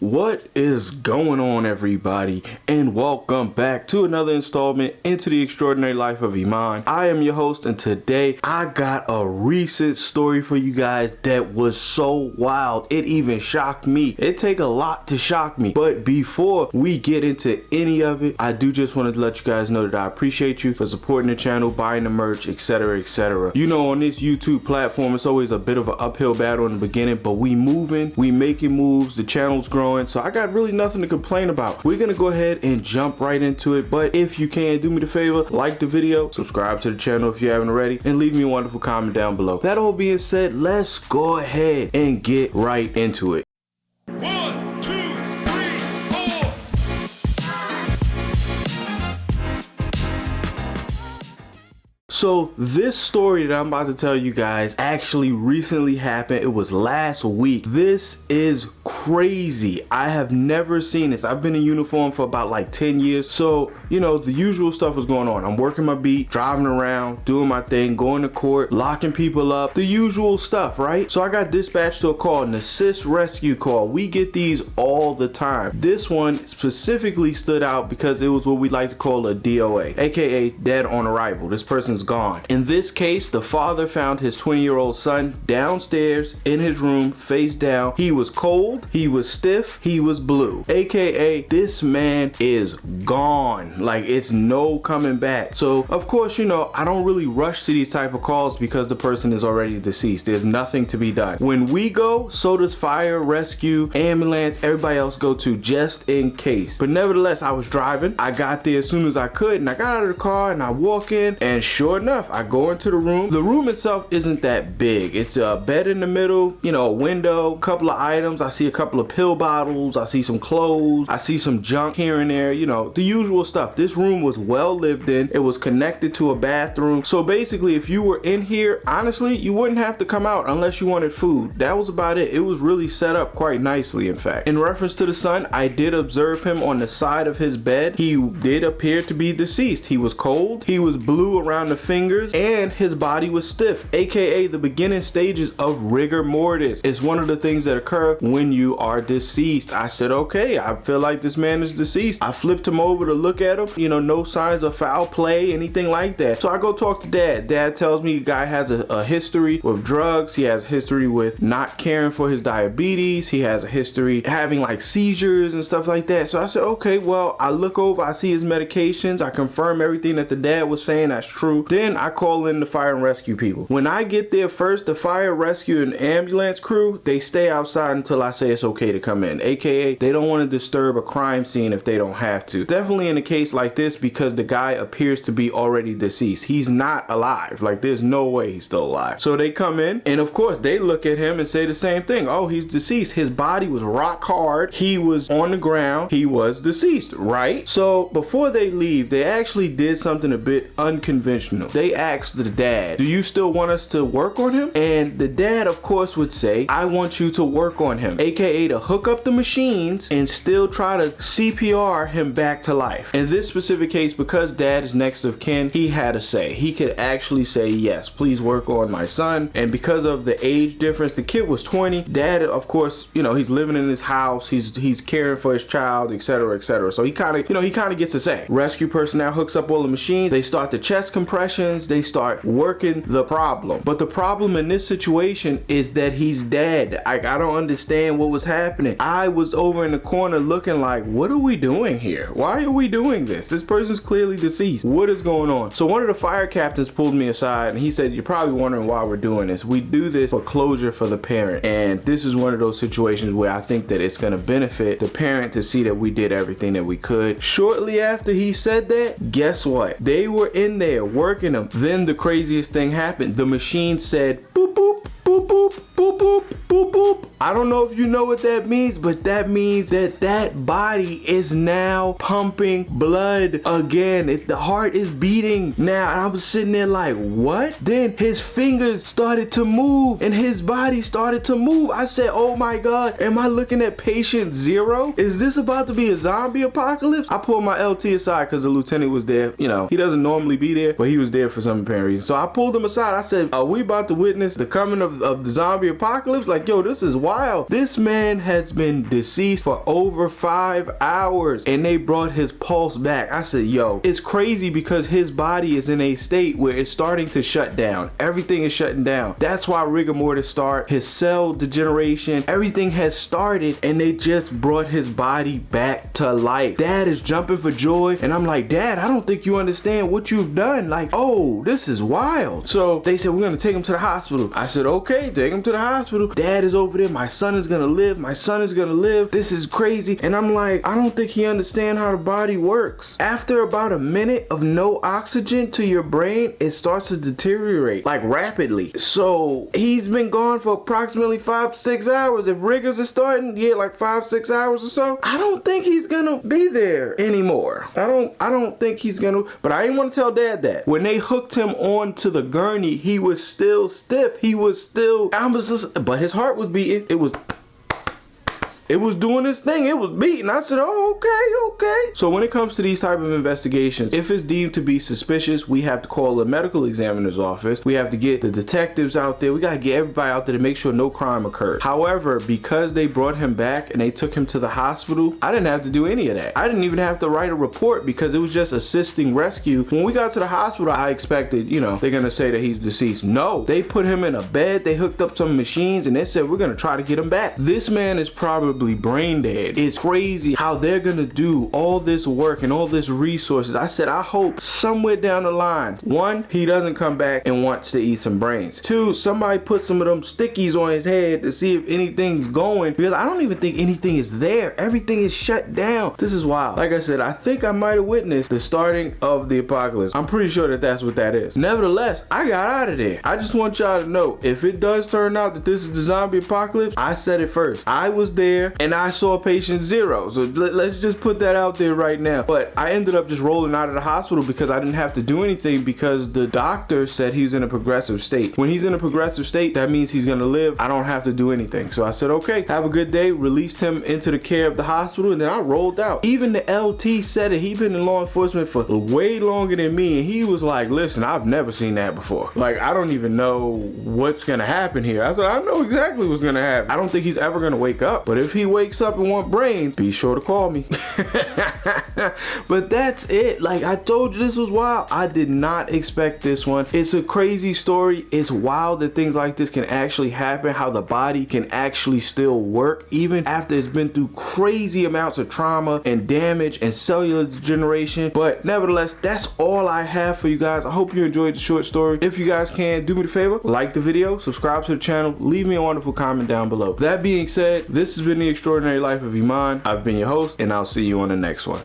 What is going on, everybody, and welcome back to another installment into the extraordinary life of Emon. I am your host, and today I got a recent story for you guys that was so wild it even shocked me. It take a lot to shock me, but before we get into any of it, I do just want to let you guys know that I appreciate you for supporting the channel, buying the merch, etc, etc. You know, on this YouTube platform, it's always a bit of an uphill battle in the beginning, but we moving, we making moves, the channel's growing. So I got really nothing to complain about. We're gonna go ahead and jump right into it, but if you can, do me the favor, like the video, subscribe to the channel if you haven't already, and leave me a wonderful comment down below. That all being said, let's go ahead and get right into it. 1, 2, 3, 4. So this story that I'm about to tell you guys actually recently happened. It was last week. This is crazy. I have never seen this. I've been in uniform for about like 10 years. So, you know, the usual stuff was going on. I'm working my beat, driving around, doing my thing, going to court, locking people up, the usual stuff, right? So I got dispatched to a call, an assist rescue call. We get these all the time. This one specifically stood out because it was what we like to call a DOA, aka dead on arrival. This person's gone. In this case, the father found his 20-year-old son downstairs in his room, face down. He was cold, he was stiff, he was blue, aka this man is gone. Like, it's no coming back. So of course, you know, I don't really rush to these type of calls because the person is already deceased. There's nothing to be done. When we go, so does fire, rescue, ambulance, everybody else go to, just in case. But nevertheless, I was driving. I got there as soon as I could, and I got out of the car and I walk in, and sure enough, I go into the room. The room itself isn't that big. It's a bed in the middle, you know, a window, a couple of items. I see a couple of pill bottles. I see some clothes. I see some junk here and there, you know, the usual stuff. This room was well lived in. It was connected to a bathroom. So basically, if you were in here, honestly, you wouldn't have to come out unless you wanted food. That was about it. It was really set up quite nicely, in fact. In reference to the son, I did observe him on the side of his bed. He did appear to be deceased. He was cold. He was blue around the fingers, and his body was stiff, aka the beginning stages of rigor mortis. It's one of the things that occur when you are deceased. I said, okay, I feel like this man is deceased. I flipped him over to look at him, you know, no signs of foul play, anything like that. So I go talk to dad. Dad tells me the guy has a history with drugs. He has a history with not caring for his diabetes. He has a history having like seizures and stuff like that. So I said, okay, well, I look over, I see his medications. I confirm everything that the dad was saying, that's true. Then I call in the fire and rescue people. When I get there first, the fire, rescue, and ambulance crew, they stay outside until I say it's okay to come in, aka they don't want to disturb a crime scene if they don't have to. Definitely in a case like this, because the guy appears to be already deceased. He's not alive. Like, there's no way he's still alive. So they come in, and of course they look at him and say the same thing. Oh, he's deceased. His body was rock hard. He was on the ground. He was deceased, right? So before they leave, they actually did something a bit unconventional. They asked the dad, do you still want us to work on him? And the dad, of course, would say, I want you to work on him, aka to hook up the machines and still try to CPR him back to life. In this specific case, because dad is next of kin, he had a say. He could actually say, yes, please work on my son. And because of the age difference, the kid was 20. Dad, of course, you know, he's living in his house. He's caring for his child, etc., etc. So he kind of, you know, he kind of gets a say. Rescue personnel hooks up all the machines. They start the chest compressions. They start working the problem. But the problem in this situation is that he's dead. I don't understand what was happening. I was over in the corner looking like, what are we doing here? Why are we doing this? This person's clearly deceased. What is going on? So one of the fire captains pulled me aside and he said, you're probably wondering why we're doing this. We do this for closure for the parent. And this is one of those situations where I think that it's going to benefit the parent to see that we did everything that we could. Shortly after he said that, guess what? They were in there working them. Then the craziest thing happened. The machine said, boop, boop, boop, boop, boop, boop, boop, boop. I don't know if you know what that means, but that means that that body is now pumping blood again. The heart is beating now. And I was sitting there like, what? Then his fingers started to move and his body started to move. I said, oh my God, am I looking at patient zero? Is this about to be a zombie apocalypse? I pulled my LT aside because the lieutenant was there. You know, he doesn't normally be there, but he was there for some apparent reason. So I pulled him aside. I said, are we about to witness the coming of the zombie apocalypse? apocalypse? Like, yo, this is wild. This man has been deceased for over 5 hours and they brought his pulse back. I said, yo, it's crazy because his body is in a state where it's starting to shut down. Everything is shutting down. That's why rigor mortis start. His cell degeneration, everything has started and they just brought his body back to life. Dad is jumping for joy and I'm like, Dad, I don't think you understand what you've done. Like, oh, this is wild. So they said, we're gonna take him to the hospital. I said, okay, take him to the hospital. Dad is over there. My son is gonna live. My son is gonna live. This is crazy. And I'm like, I don't think he understands how the body works. After about a minute of no oxygen to your brain, it starts to deteriorate like rapidly. So he's been gone for approximately 5-6 hours. If rigors are starting, yeah, like 5-6 hours or so, I don't think he's gonna be there anymore. I don't think he's gonna, but I didn't want to tell Dad that. When they hooked him onto the gurney, he was still stiff. He was still, but his heart was beating. It was doing its thing. It was beating. I said, oh, okay. So when it comes to these type of investigations, if it's deemed to be suspicious, we have to call the medical examiner's office. We have to get the detectives out there. We got to get everybody out there to make sure no crime occurred. However, because they brought him back and they took him to the hospital, I didn't have to do any of that. I didn't even have to write a report because it was just assisting rescue. When we got to the hospital, I expected, you know, they're going to say that he's deceased. No, they put him in a bed. They hooked up some machines and they said, we're going to try to get him back. This man is probably brain dead. It's crazy how they're gonna do all this work and all this resources. I said, I hope somewhere down the line, 1, he doesn't come back and wants to eat some brains. 2, somebody put some of them stickies on his head to see if anything's going, because I don't even think anything is there. Everything is shut down. This is wild. Like I said, I think I might have witnessed the starting of the apocalypse. I'm pretty sure that that's what that is. Nevertheless, I got out of there. I just want y'all to know, if it does turn out that this is the zombie apocalypse, I said it first. I was there and I saw patient 0. So let's just put that out there right now. But I ended up just rolling out of the hospital because I didn't have to do anything because the doctor said he's in a progressive state. When he's in a progressive state, that means he's gonna live. I don't have to do anything. So I said, okay, have a good day, released him into the care of the hospital, and then I rolled out. Even the LT said it. He'd been in law enforcement for way longer than me, and he was like, listen, I've never seen that before. Like, I don't even know what's gonna happen here. I said, I know exactly what's gonna happen. I don't think he's ever gonna wake up, but if he wakes up and want brains, be sure to call me. But that's it. Like I told you, this was wild. I did not expect this one. It's a crazy story. It's wild that things like this can actually happen, how the body can actually still work even after it's been through crazy amounts of trauma and damage and cellular degeneration. But nevertheless, that's all I have for you guys. I hope you enjoyed the short story. If you guys can, do me the favor, like the video, subscribe to the channel, leave me a wonderful comment down below. That being said, this has been The Extraordinary Life of Emon. I've been your host, and I'll see you on the next one.